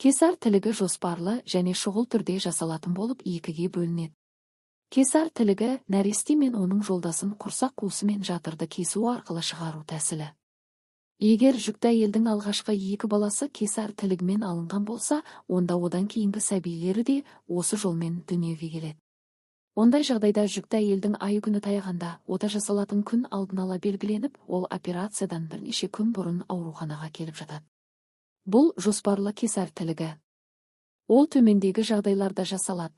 Кесар тілігі жоспарлы және шұғыл түрде жасалатын болып екіге бөлінеді. Кесар тілігі нәресте мен оның жолдасын құрсақ қуысы мен жатырды кесу арқылы шығару тәсілі. Егер жүкті әйелдің алғашқы 2 баласы кесар тілігімен алынған болса, онда одан кейінгі сәбилері де осы жолмен дүниеге келеді. Ондай жағдайда жүкті әйелдің ай күні таяғанда ота жасалатын күн алдын ала белгіленіп, ол операциядан бірнеше күн бұрын ауруханаға келіп жатады. Бұл жоспарлы кесар тілігі. Ол төмендегі жағдайларда жасалады.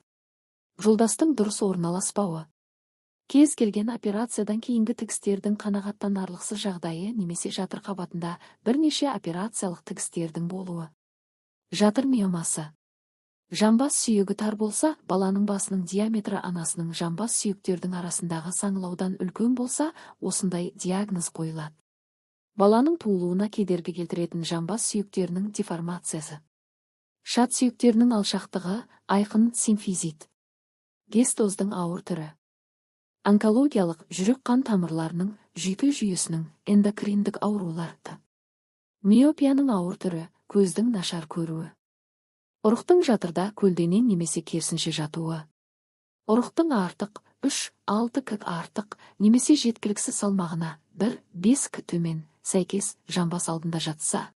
Жолдастың дұрыс орналаспауы. Кез келген операциядан кейінгі тігістердің қанағаттанарлықсыз жағдайы немесе жатыр қабатында бірнеше операциялық тігістердің болуы. Жатыр миомасы. Жамбас сүйегі тар болса, баланың басының диаметрі анасының жамбас сүйектердің арасындағы саңылаудан үлкен болса, осындай диагноз қойылады. Баланың туылуына кедергі келтіретін жамбас сүйектерінің деформациясы. Шат сүйектерінің алшақтығы, айқын симфизит. Гестоздың ауыр түрі. Онкологиялық жүрек қан тамырларының, жүйке жүйесінің, эндокриндік ауруларды. Миопияның ауыр түрі, көздің нашар көруі. Ұрықтың жатырда көлденең немесе керісінше жатуы. Ұрықтың артық, 3-6 кг артық, немесе жеткіліксіз салмағына 1-5 кг төмен, сәйкес жамбас алдында жатса.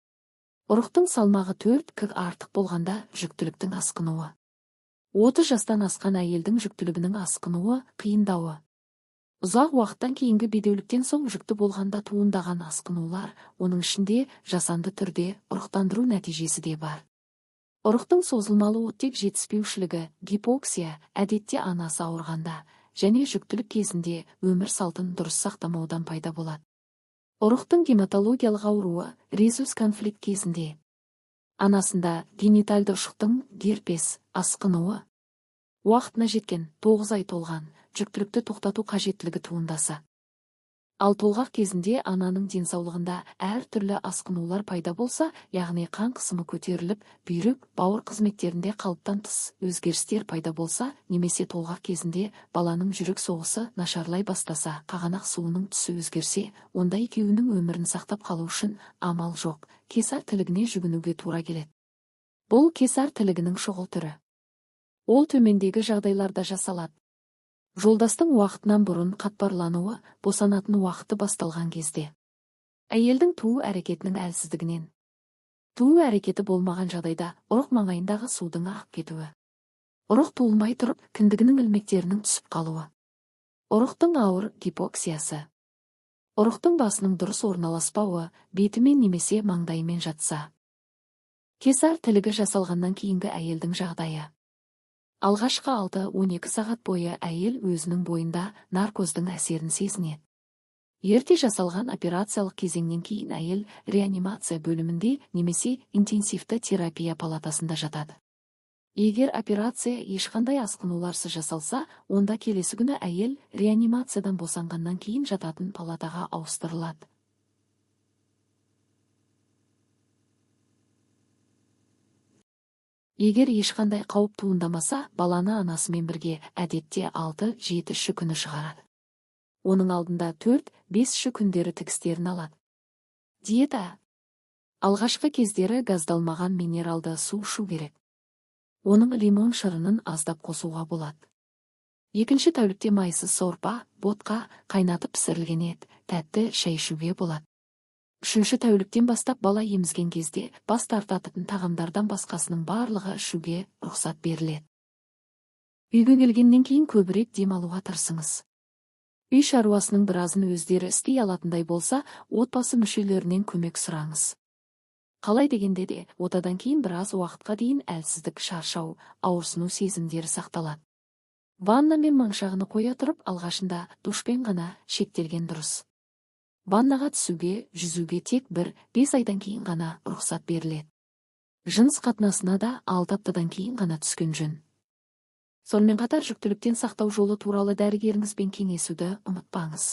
Ұрықтың салмағы 4 кг артық болғанда жүктіліктің асқынуы. 30 жастан асқан әйелдің жүктілігінің асқынуы, қиындауы. Ұзақ уақыттан кейінгі бедеуліктен соң жүкті болғанда туындаған асқынулар, оның ішінде жасанды түрде ұрықтандыру нәтижесі де бар. Ұрықтың созылмалы оттек жетіспеушілігі, гипоксия, әдетте анасы ауырғанда, және жүктілік кезінде өмір салтын дұрыс сақтамаудан пайда болады. Ұрықтың гематологиялық ауруы, резус конфликт кезінде. Анасында генитальды ұршықтың герпес, асқынуы. Уақытына жеткен, 9 ай толған, жүктілікті тоқтату қажеттілігі туындаса. Ал толғақ кезінде ананың денсаулығында әр түрлі асқынулар пайда болса, яғни қан қысымы көтеріліп, бүйрек, бауыр қызметтерінде қалыптан тыс өзгерістер пайда болса, немесе толғақ кезінде баланың жүрек соғысы нашарлай бастаса, қағанақ суының түсі өзгерсе, онда екеуінің өмірін сақтап қалу үшін амал жоқ, кесар тілігіне жүгінуге тура келеді. Бұл кесар тілігінің шұғыл түрі. Ол төмендегі жағдайларда жасалады. Жолдастың уақытынан бұрын қатпарлануы, босанатын уақыты басталған кезде. Әйелдің туу әрекетінің әлсіздігінен. Туу әрекеті болмаған жағдайда ұрық маңайындағы судың ағып кетуі. Ұрық туылмай тұрып, кіндігінің ілмектерінің түсіп қалуы. Ұрықтың ауыр гипоксиясы. Ұрықтың басының дұрыс орналаспауы, бетімен немесе маңдайымен жатса. Кесар тілігі жасалғаннан кейінгі әйелдің жағдайы. Алғашқы 6-12 сағат бойы әйел өзінің бойында наркоздың әсерін сезінеді. Ерте жасалған операциялық кезеңнен кейін әйел реанимация бөлімінде немесе интенсивті терапия палатасында жатады. Егер операция ешқандай асқынуларсыз жасалса, онда келесі күні әйел реанимациядан босанғаннан кейін жататын палатаға ауыстырылады. Егер ешқандай қауіп туындамаса, баланы анасымен бірге әдетте 6-7 күні шығарады. Оның алдында 4-5 күндері тігістерін алады. Диета. Алғашқы кездері газдалмаған минералды су ішу керек. Оның лимон шырынын аздап қосуға болады. Екінші тәулікте майсыз сорпа, ботқа, қайнатып пісірілген ет, тәтті шай ішуге болады. Үшінші тәуліктен бастап бала емізген кезде бас тартатын тағамдардан басқасының барлығы ішуге рұқсат беріледі. Үйге келгеннен кейін көбірек демалуға тырысыңыз. Үй шаруасының біразын өздері істей алатындай болса, отбасы мүшелерінен көмек сұраңыз. Қалай дегенде де, отадан кейін біраз уақытқа дейін әлсіздік, шаршау, ауырсыну сезімдері сақталады. Ванна мен маңшағыны қоя тұрып, алғашында душпен ғана шектелген дұрыс. Ваннаға түсуге, жүзуге тек 1-5 айдан кейін ғана рұқсат беріледі. Жыныс қатынасына да 6 аптадан кейін ғана түскен жөн. Сонымен қатар жүктіліктен сақтау жолы туралы дәрігеріңізбен кеңесуді ұмытпаңыз.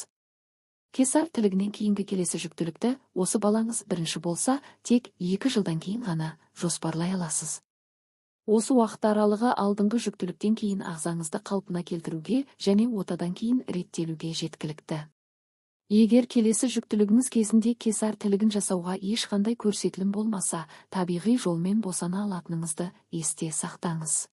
Кесар тілігінен кейінгі келесі жүктілікті, осы балаңыз бірінші болса, тек 2 жылдан кейін ғана жоспарлай аласыз. Осы уақыт аралығы алдыңғы жүктіліктен кейін ағзаңызды қалпына келтіруге және отадан кейін реттелуге жеткілікті. Егер келесі жүктілігіңіз кезінде кесар тілігін жасауға ешқандай көрсетілім болмаса, табиғи жолмен босана алатыныңызды есте сақтаңыз.